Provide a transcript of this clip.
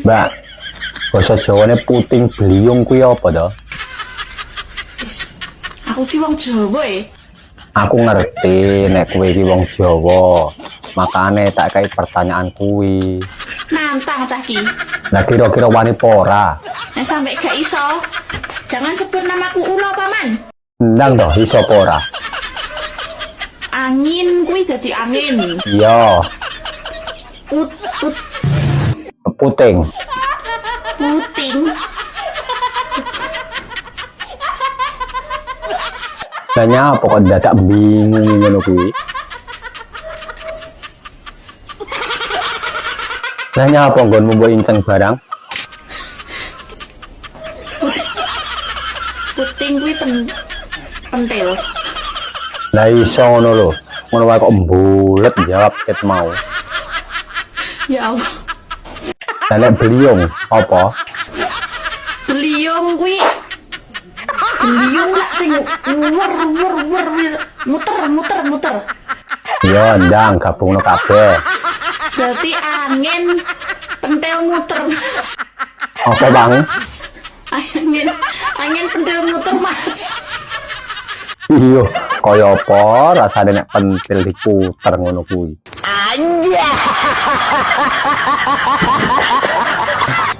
Mbak, basa Jawane puting beliung kuwi apa to? Aku ki wong Jawa Aku ngerti nek kowe iki wong Jawa. Makane tak kai pertanyaan kuwi. Nantang cah ki. Lah kira-kira wani apa ora? Nek sampe gak iso, jangan sebut namaku Ulo paman. Ndang to iso apa ora? Angin kuwi dadi angin. Iya, Ut puting. puting. Lah nyapa kok dadak bingung ngono kuwi? Lah nyapa nggonmu mbok inceng barang? Puting kuwi pentil. Lah iso ngono lho. Ngono wae kok mbulet jawab ket mau. Ya Allah. Lah nek beliung apa? Beliung kuwi. Beliung lak sing muter. Iya, ndang gabungno kabeh. Berarti angin pentil muter. Apa bang? Angin pentil muter Mas. Iya, kaya apa rasane nek pentil diputer ngono kuwi. Anjay.